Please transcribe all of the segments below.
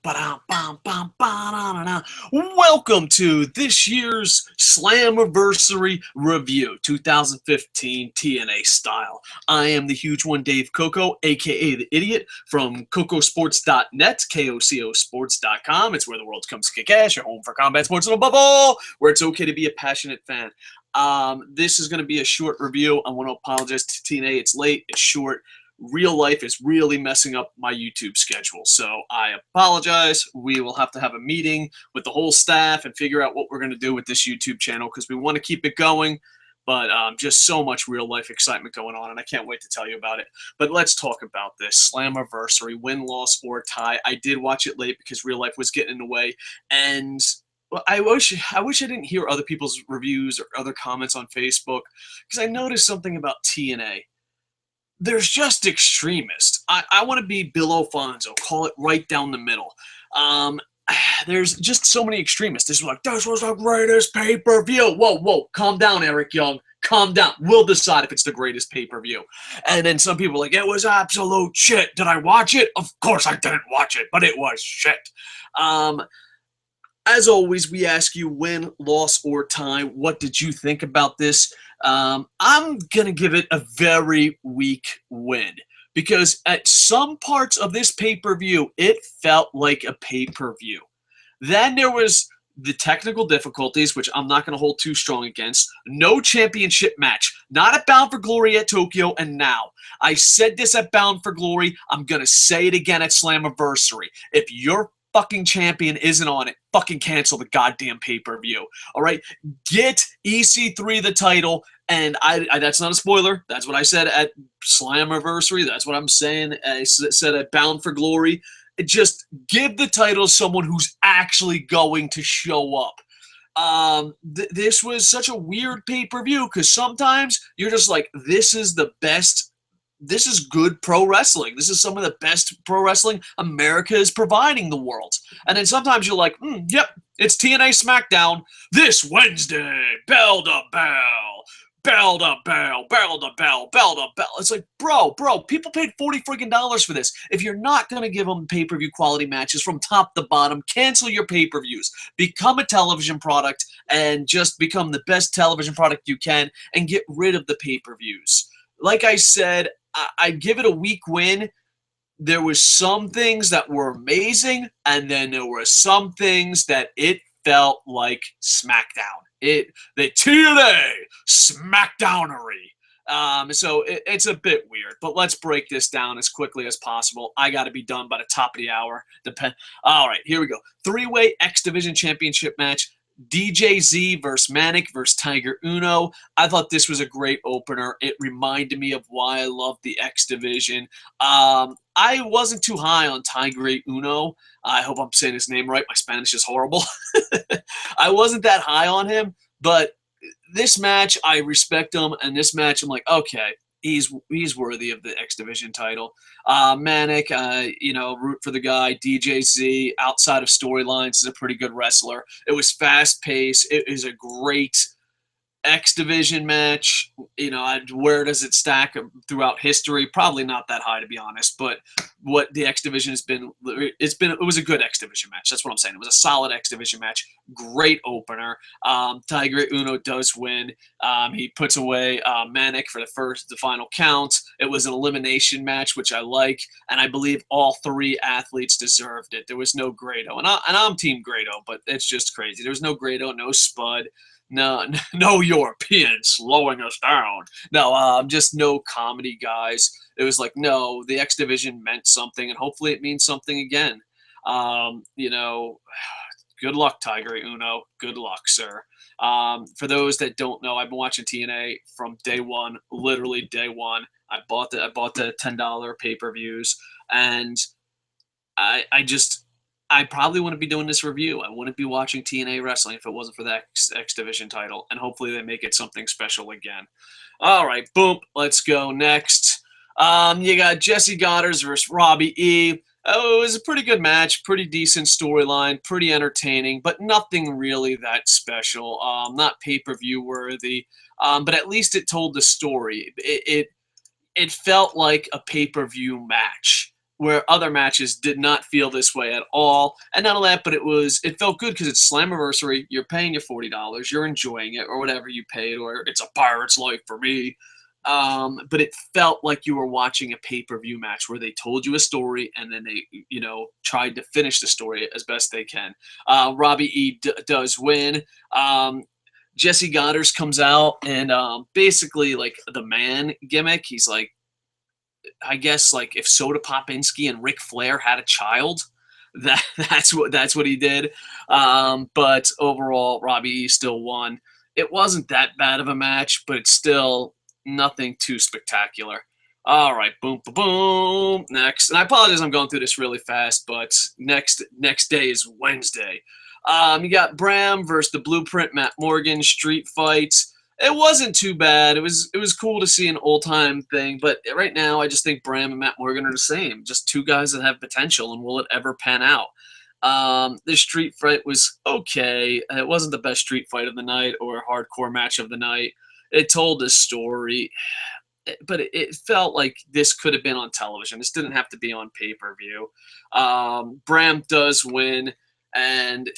Ba-dum-bum-bum-ba-da-da-da. Welcome to this year's Slammiversary review, 2015 TNA style. I am the huge one, Dave Coco, aka the Idiot, from KocoSports.net, KocoSports.com. It's where the world comes to kick ass, your home for combat sports, and above all, where it's okay to be a passionate fan. This is going to be a short review. I want to apologize to TNA. It's late, it's short. Real life is really messing up my YouTube schedule, so I apologize. We will have to have a meeting with the whole staff and figure out what we're going to do with this YouTube channel because we want to keep it going, but just so much real life excitement going on, and I can't wait to tell you about it. But let's talk about this Slammiversary, win, loss, or tie. I did watch it late because real life was getting in the way, and I wish I didn't hear other people's reviews or other comments on Facebook because I noticed something about TNA. There's just extremists. I want to be Bill Alfonso, call it right down the middle. There's just so many extremists. This is like, this was the greatest pay-per-view. Whoa, calm down, Eric Young. Calm down. We'll decide if it's the greatest pay-per-view. And then some people are like, it was absolute shit. Did I watch it? Of course I didn't watch it, but it was shit. As always, we ask you win, loss, or tie. What did you think about this? I'm going to give it a very weak win because at some parts of this pay-per-view, it felt like a pay-per-view. Then there was the technical difficulties, which I'm not going to hold too strong against. No championship match. Not at Bound for Glory at Tokyo and now. I said this at Bound for Glory. I'm going to say it again at Slammiversary. If your fucking champion isn't on it, fucking cancel the goddamn pay-per-view. All right? Get EC3 the title, and I that's not a spoiler. That's what I said at Slammiversary. That's what I'm saying. I said at Bound for Glory. Just give the title to someone who's actually going to show up. This was such a weird pay-per-view because sometimes you're just like, this is the best. This is good pro wrestling. This is some of the best pro wrestling America is providing the world. And then sometimes you're like, yep, it's TNA SmackDown this Wednesday. Bell to bell. Bell to bell. Bell to bell. Bell to bell. It's like, bro, people paid $40 freaking for this. If you're not going to give them pay-per-view quality matches from top to bottom, cancel your pay-per-views. Become a television product and just become the best television product you can and get rid of the pay-per-views. Like I said, I give it a weak win. There was some things that were amazing, and then there were some things that it felt like SmackDown. The TNA SmackDownery. So it's a bit weird, but let's break this down as quickly as possible. I got to be done by the top of the hour. All right, here we go. 3-way X Division Championship match. DJZ versus Manic versus Tiger Uno. I thought this was a great opener. It reminded me of why I love the X Division. I wasn't too high on Tiger Uno. I hope I'm saying his name right. My Spanish is horrible. I wasn't that high on him, but this match, I respect him, and this match, I'm like, okay, he's worthy of the X Division title. Manic, root for the guy. DJZ, outside of storylines, is a pretty good wrestler. It was fast-paced. It is a great X Division match. Where does it stack throughout history? Probably not that high, to be honest. But what the X Division has been, it was a good X Division match. That's what I'm saying. It was a solid X Division match. Great opener. Tiger Uno does win. He puts away Manic for the final count. It was an elimination match, which I like, and I believe all three athletes deserved it. There was no Grado, and I'm Team Grado, but it's just crazy. There was no Grado, no Spud. No Europeans slowing us down. No, just no comedy guys. It was like, no, the X Division meant something, and hopefully it means something again. Good luck, Tiger Uno. Good luck, sir. For those that don't know, I've been watching TNA from day one, literally day one. I bought the $10 pay-per-views, and I probably wouldn't be doing this review. I wouldn't be watching TNA wrestling if it wasn't for the X Division title, and hopefully they make it something special again. All right, boom. Let's go next. You got Jesse Godderz versus Robbie E. Oh, it was a pretty good match, pretty decent storyline, pretty entertaining, but nothing really that special. Not pay-per-view worthy, but at least it told the story. It felt like a pay-per-view match. where other matches did not feel this way at all. And not only that, but it felt good because it's Slammiversary. You're paying your $40. You're enjoying it, or whatever you paid, or it's a pirate's life for me. But it felt like you were watching a pay-per-view match where they told you a story and then they, tried to finish the story as best they can. Robbie does win. Jesse Godderz comes out and basically like the man gimmick. He's like, I guess like if Soda Popinski and Ric Flair had a child, that's what he did. But overall, Robbie still won. It wasn't that bad of a match, but it's still nothing too spectacular. All right, boom, boom, boom. Next, and I apologize, I'm going through this really fast, but next day is Wednesday. You got Bram versus the Blueprint, Matt Morgan street fights. It wasn't too bad. It was cool to see an old-time thing, but right now I just think Bram and Matt Morgan are the same. Just two guys that have potential, and will it ever pan out? The street fight was okay. It wasn't the best street fight of the night or hardcore match of the night. It told a story, but it felt like this could have been on television. This didn't have to be on pay-per-view. Bram does win, and,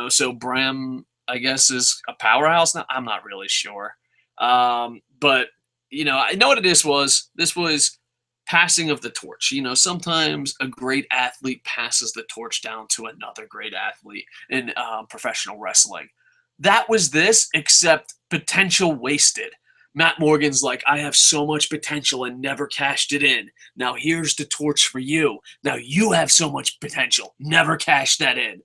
so Bram, I guess, is a powerhouse now. I'm not really sure. But, I know what this was. This was passing of the torch. Sometimes a great athlete passes the torch down to another great athlete in professional wrestling. That was this, except potential wasted. Matt Morgan's like, I have so much potential and never cashed it in. Now here's the torch for you. Now you have so much potential. Never cash that in.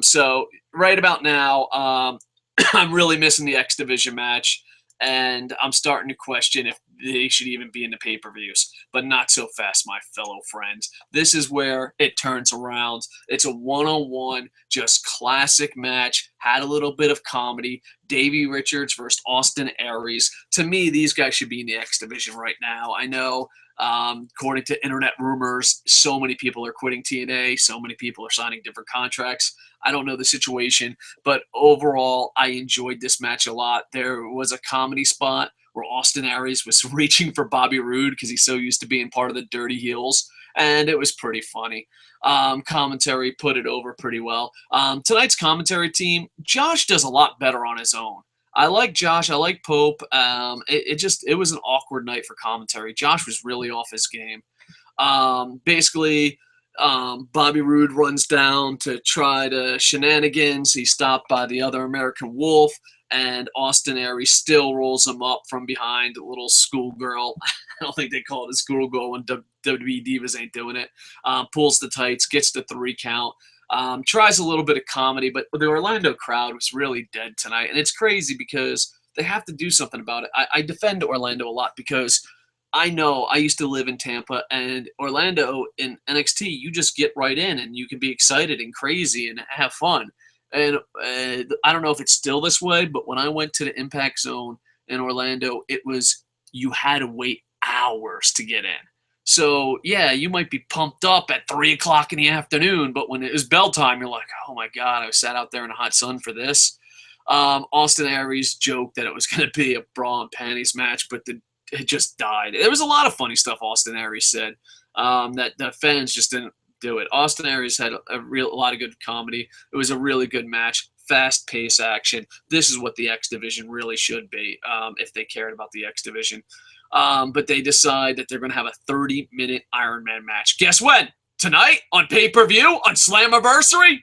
So right about now, I'm really missing the X Division match, and I'm starting to question if they should even be in the pay-per-views. But not so fast, my fellow friends. This is where it turns around. It's a one-on-one, just classic match. Had a little bit of comedy. Davey Richards versus Austin Aries. To me, these guys should be in the X Division right now. I know, according to internet rumors, so many people are quitting TNA. So many people are signing different contracts. I don't know the situation, but overall, I enjoyed this match a lot. There was a comedy spot where Austin Aries was reaching for Bobby Roode because he's so used to being part of the Dirty Heels, and it was pretty funny. Commentary put it over pretty well. Tonight's commentary team, Josh does a lot better on his own. I like Josh. I like Pope. It was an awkward night for commentary. Josh was really off his game. Basically, Bobby Roode runs down to try to shenanigans. He's stopped by the other American Wolf, and Austin Aries still rolls him up from behind, a little schoolgirl. I don't think they call it a schoolgirl when WWE Divas ain't doing it. Pulls the tights, gets the 3 count. Tries a little bit of comedy, but the Orlando crowd was really dead tonight. And it's crazy because they have to do something about it. I defend Orlando a lot because I know I used to live in Tampa, and Orlando in NXT, you just get right in and you can be excited and crazy and have fun. And I don't know if it's still this way, but when I went to the Impact Zone in Orlando, it was you had to wait hours to get in. So, yeah, you might be pumped up at 3 o'clock in the afternoon, but when it was bell time, you're like, oh, my God, I sat out there in the hot sun for this. Austin Aries joked that it was going to be a bra and panties match, but it just died. There was a lot of funny stuff Austin Aries said that the fans just didn't do it. Austin Aries had a lot of good comedy. It was a really good match. Fast-paced action. This is what the X Division really should be if they cared about the X Division. But they decide that they're going to have a 30-minute Iron Man match. Guess when? Tonight? On pay-per-view? On Slammiversary?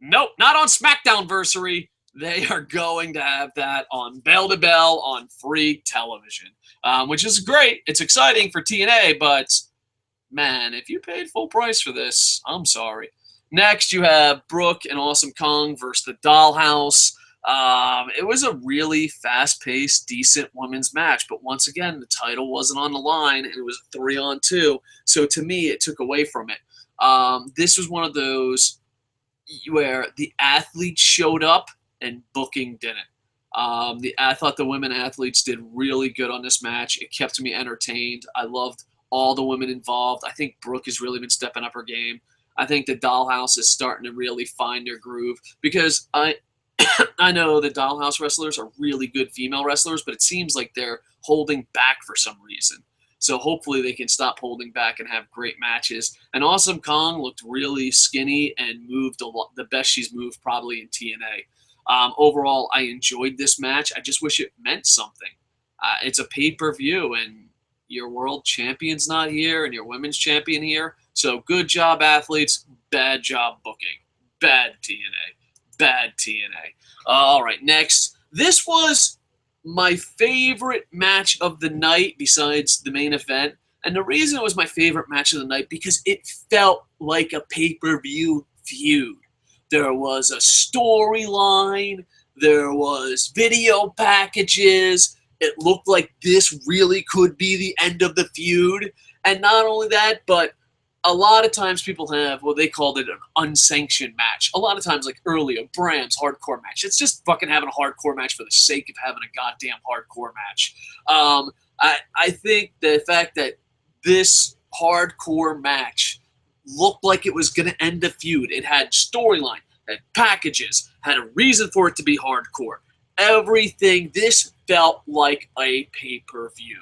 Nope, not on SmackDownversary. They are going to have that on bell to bell on free television, which is great. It's exciting for TNA, but man, if you paid full price for this, I'm sorry. Next, you have Brooke and Awesome Kong versus the Dollhouse. It was a really fast-paced, decent women's match, but once again, the title wasn't on the line, and it was a 3-on-2, so to me, it took away from it. This was one of those where the athletes showed up and booking didn't. I thought the women athletes did really good on this match. It kept me entertained. I loved all the women involved. I think Brooke has really been stepping up her game. I think the Dollhouse is starting to really find their groove because I know the Dollhouse wrestlers are really good female wrestlers, but it seems like they're holding back for some reason. So hopefully they can stop holding back and have great matches. And Awesome Kong looked really skinny and moved a lot, the best she's moved probably in TNA. Overall, I enjoyed this match. I just wish it meant something. It's a pay-per-view, and your world champion's not here, and your women's champion here. So good job, athletes. Bad job booking. Bad TNA. Bad TNA. All right, next. This was my favorite match of the night besides the main event. And the reason it was my favorite match of the night because it felt like a pay-per-view feud. There was a storyline. There was video packages. It looked like this really could be the end of the feud. And not only that, but a lot of times people have, well, they called it an unsanctioned match. A lot of times, like earlier, Bram's hardcore match. It's just fucking having a hardcore match for the sake of having a goddamn hardcore match. I think the fact that this hardcore match looked like it was going to end a feud. It had storyline, had packages, had a reason for it to be hardcore. Everything, this felt like a pay-per-view.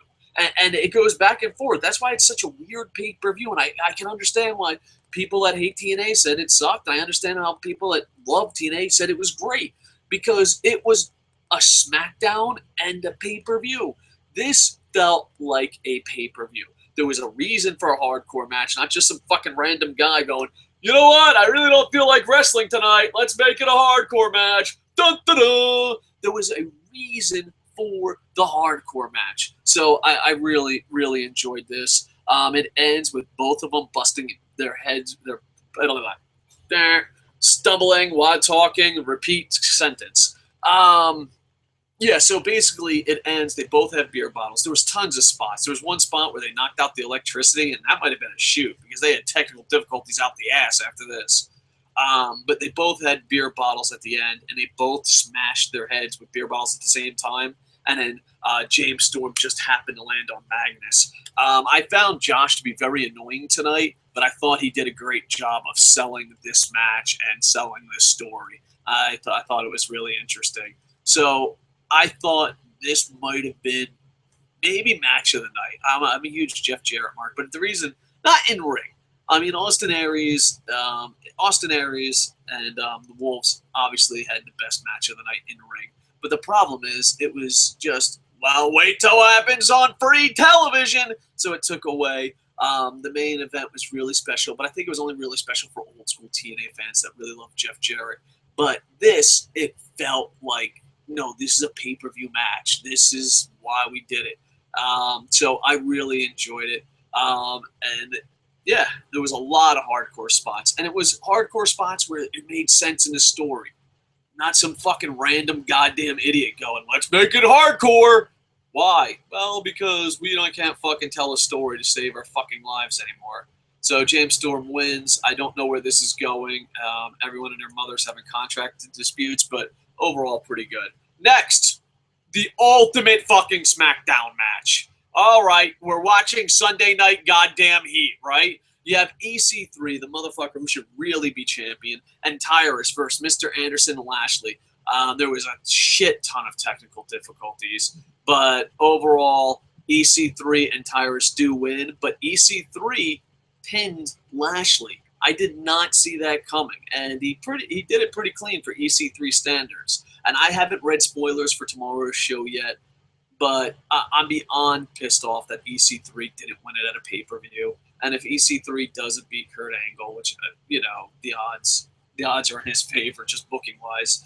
And it goes back and forth. That's why it's such a weird pay-per-view. And I can understand why people that hate TNA said it sucked. I understand how people that love TNA said it was great. Because it was a SmackDown and a pay-per-view. This felt like a pay-per-view. There was a reason for a hardcore match, not just some fucking random guy going, you know what? I really don't feel like wrestling tonight. Let's make it a hardcore match. Dun, dun, dun. There was a reason for the hardcore match. So I really, really enjoyed this. It ends with both of them busting their heads, they're stumbling while talking, repeat sentence. Yeah, so basically it ends, they both have beer bottles. There was tons of spots. There was one spot where they knocked out the electricity, and that might have been a shoot because they had technical difficulties out the ass after this. But they both had beer bottles at the end, and they both smashed their heads with beer bottles at the same time. And then James Storm just happened to land on Magnus. I found Josh to be very annoying tonight, but I thought he did a great job of selling this match and selling this story. I thought it was really interesting. So I thought this might have been maybe match of the night. I'm a huge Jeff Jarrett mark, but the reason, not in ring. I mean, Austin Aries and the Wolves obviously had the best match of the night in ring. But the problem is, it was just, well, wait till it happens on free television. So it took away. The main event was really special, but I think it was only really special for old school TNA fans that really love Jeff Jarrett. But this, it felt like, no, this is a pay-per-view match. This is why we did it. So I really enjoyed it. And yeah, there was a lot of hardcore spots. And it was hardcore spots where it made sense in the story. Not some fucking random goddamn idiot going, let's make it hardcore. Why? Well, because we can't fucking tell a story to save our fucking lives anymore. So James Storm wins. I don't know where this is going. Everyone and their mothers having contract disputes, but overall pretty good. Next, the ultimate fucking SmackDown match. All right, we're watching Sunday Night Goddamn Heat, right? You have EC3, the motherfucker who should really be champion, and Tyrus versus Mr. Anderson and Lashley. There was a shit ton of technical difficulties, but overall, EC3 and Tyrus do win, but EC3 pinned Lashley. I did not see that coming, and he did it pretty clean for EC3 standards. And I haven't read spoilers for tomorrow's show yet, but I'm beyond pissed off that EC3 didn't win it at a pay-per-view. And if EC3 doesn't beat Kurt Angle, which, the odds are in his favor, just booking-wise,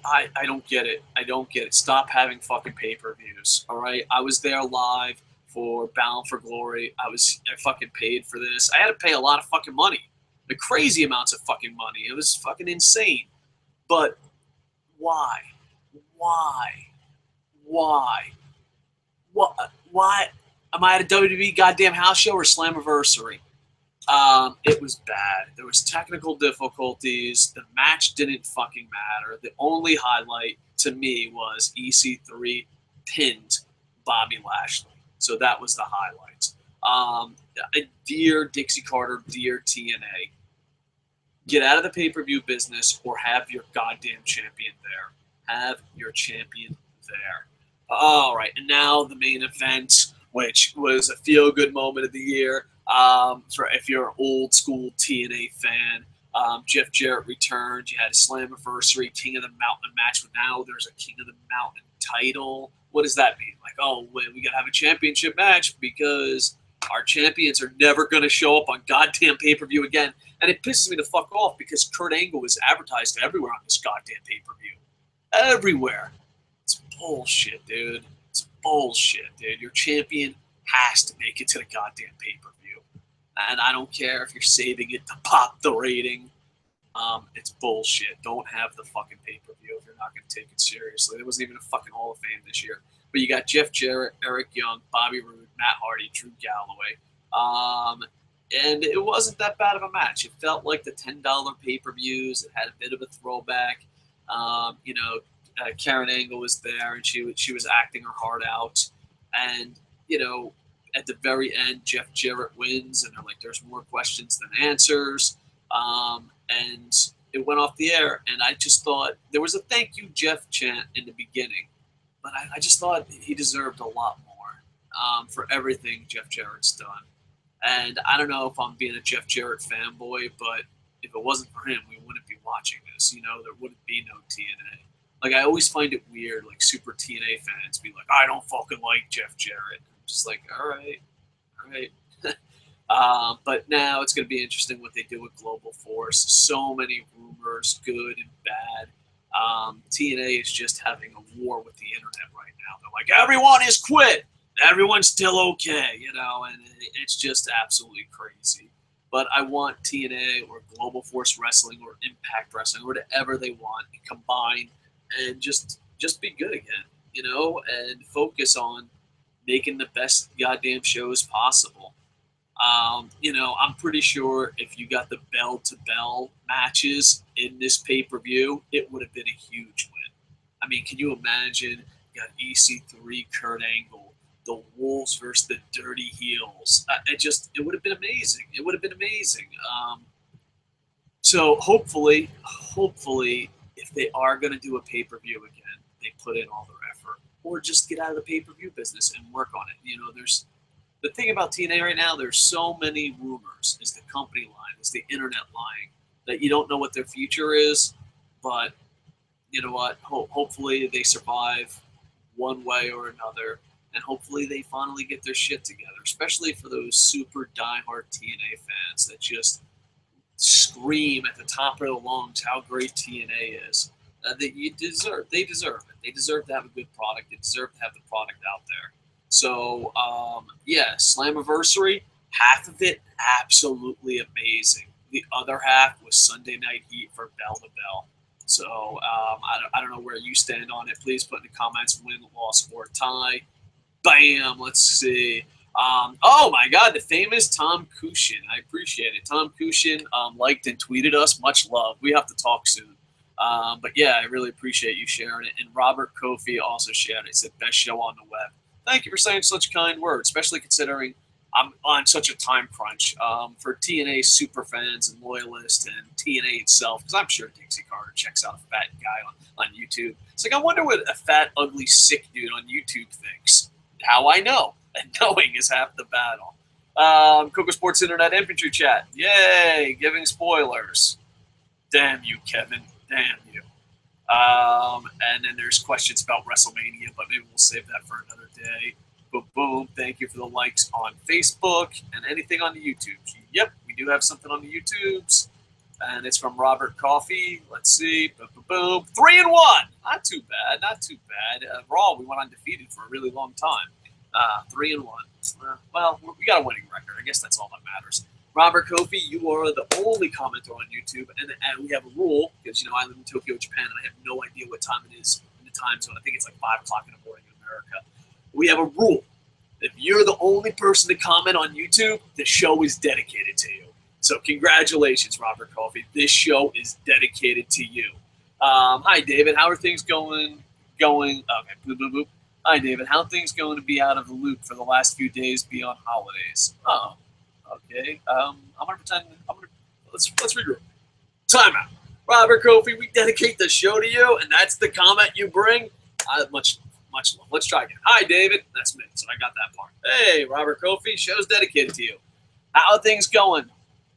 I don't get it. I don't get it. Stop having fucking pay-per-views, all right? I was there live for Bound for Glory. I fucking paid for this. I had to pay a lot of fucking money. The crazy amounts of fucking money. It was fucking insane. But why? Why? Am I at a WWE goddamn house show or Slammiversary? It was bad. There was technical difficulties. The match didn't fucking matter. The only highlight to me was EC3 pinned Bobby Lashley. So that was the highlight. Dear Dixie Carter, dear TNA, get out of the pay-per-view business or have your goddamn champion there. Have your champion there. All right, and now the main event. which was a feel-good moment of the year. For if you're an old-school TNA fan, Jeff Jarrett returned. You had a Slammiversary King of the Mountain match, but now there's a King of the Mountain title. What does that mean? Like, oh, we got to have a championship match because our champions are never going to show up on goddamn pay-per-view again. And it pisses me the fuck off because Kurt Angle is advertised everywhere on this goddamn pay-per-view. Everywhere. It's bullshit, dude. It's bullshit, dude. Your champion has to make it to the goddamn pay-per-view. And I don't care if you're saving it to pop the rating. It's bullshit. Don't have the fucking pay-per-view if you're not going to take it seriously. There wasn't even a fucking Hall of Fame this year. But you got Jeff Jarrett, Eric Young, Bobby Roode, Matt Hardy, Drew Galloway. And it wasn't that bad of a match. It felt like the $10 pay-per-views. It had a bit of a throwback. Karen Angle was there, and she was acting her heart out. And, at the very end, Jeff Jarrett wins, and they're like, there's more questions than answers. And it went off the air, and I just thought there was a thank you, Jeff chant in the beginning. But I just thought he deserved a lot more for everything Jeff Jarrett's done. And I don't know if I'm being a Jeff Jarrett fanboy, but if it wasn't for him, we wouldn't be watching this. There wouldn't be no TNA. Like, I always find it weird, like, super TNA fans be like, I don't fucking like Jeff Jarrett. I'm just like, all right. But now it's going to be interesting what they do with Global Force. So many rumors, good and bad. TNA is just having a war with the internet right now. They're like, everyone is quit. Everyone's still okay, and it's just absolutely crazy. But I want TNA or Global Force Wrestling or Impact Wrestling or whatever they want to combine and just be good again, and focus on making the best goddamn shows possible. I'm pretty sure if you got the bell-to-bell matches in this pay-per-view, it would have been a huge win. I mean, can you imagine? You got EC3, Kurt Angle, the Wolves versus the Dirty Heels. It would have been amazing. It would have been amazing. So hopefully, if they are going to do a pay-per-view again, they put in all their effort, or just get out of the pay-per-view business and work on it. There's the thing about TNA right now. There's so many rumors. Is the company lying? Is the internet lying? That you don't know what their future is. But you know what? Hopefully they survive one way or another. And hopefully they finally get their shit together, especially for those super diehard TNA fans that just scream at the top of their lungs how great TNA is. They deserve it. They deserve to have a good product. They deserve to have the product out there. So, Slammiversary, half of it absolutely amazing. The other half was Sunday Night Heat for Bell to Bell. So, I don't know where you stand on it. Please put in the comments win, loss, or tie. Bam! Let's see. Oh my God, the famous Tom Kushin. I appreciate it. Tom Kushin liked and tweeted us. Much love. We have to talk soon. But yeah, I really appreciate you sharing it. And Robert Kofi also shared it. He said, best show on the web. Thank you for saying such kind words, especially considering I'm on such a time crunch for TNA super fans and loyalists and TNA itself, because I'm sure Dixie Carter checks out a fat guy on YouTube. It's like, I wonder what a fat, ugly, sick dude on YouTube thinks. How I know. And knowing is half the battle. KocoSports Internet Infantry Chat. Yay, giving spoilers. Damn you, Kevin. Damn you. And then there's questions about WrestleMania, but maybe we'll save that for another day. Boom, boom. Thank you for the likes on Facebook and anything on the YouTube. Yep, we do have something on the YouTubes. And it's from Robert Coffey. Let's see. Boom, boom, boom. 3-1. Not too bad. Not too bad. Raw, we went undefeated for a really long time. 3-1. Well, we got a winning record. I guess that's all that matters. Robert Kofi, you are the only commenter on YouTube, and we have a rule, because, I live in Tokyo, Japan, and I have no idea what time it is in the time zone. I think it's like 5 o'clock in the morning in America. We have a rule. If you're the only person to comment on YouTube, the show is dedicated to you. So congratulations, Robert Kofi. This show is dedicated to you. Hi, David. How are things going? Okay, boop, boop, boop. Hi, David. How are things going to be out of the loop for the last few days beyond holidays? Oh, okay. I'm gonna pretend. Let's regroup. Timeout. Robert Kofi, we dedicate the show to you, and that's the comment you bring. Much much love. Let's try again. Hi, David. That's me, so I got that part. Hey, Robert Kofi. Show's dedicated to you. How are things going?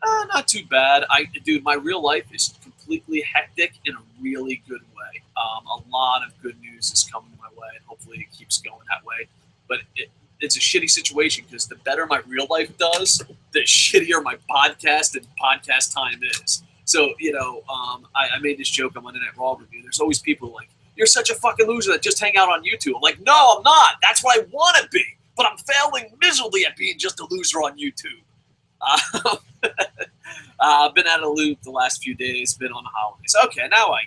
Not too bad. Dude, my real life is completely hectic in a really good way. A lot of good news is coming my way, and hopefully it keeps going that way. But it's a shitty situation because the better my real life does, the shittier my podcast and podcast time is. So, I made this joke on Monday Night Raw review. There's always people like, you're such a fucking loser that just hang out on YouTube. I'm like, no, I'm not. That's what I want to be. But I'm failing miserably at being just a loser on YouTube. I've been out of the loop the last few days, been on the holidays. Okay, now I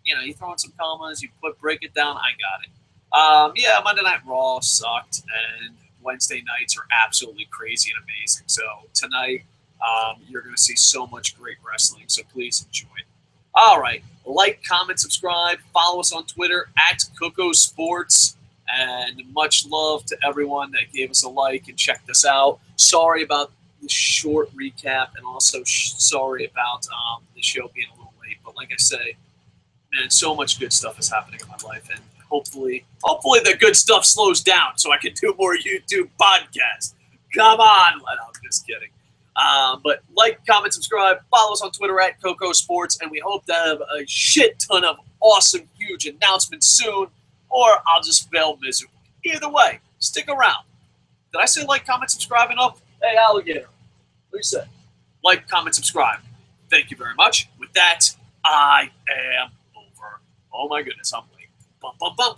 get it. You throw in some commas, you break it down, I got it. Monday Night Raw sucked, and Wednesday nights are absolutely crazy and amazing. So tonight, you're going to see so much great wrestling, so please enjoy it. All right, like, comment, subscribe, follow us on Twitter at KocoSports, and much love to everyone that gave us a like and checked us out. Sorry about the short recap, and also sorry about the show being a little late. But like I say, man, so much good stuff is happening in my life, and hopefully the good stuff slows down so I can do more YouTube podcasts. Come on, I'm just kidding. But like, comment, subscribe, follow us on Twitter at KocoSports, and we hope to have a shit ton of awesome, huge announcements soon, or I'll just fail miserably. Either way, stick around. Did I say like, comment, subscribe enough? Hey, alligator. What do you say? Like, comment, subscribe. Thank you very much. With that, I am over. Oh my goodness, I'm late. Bum, bum, bum,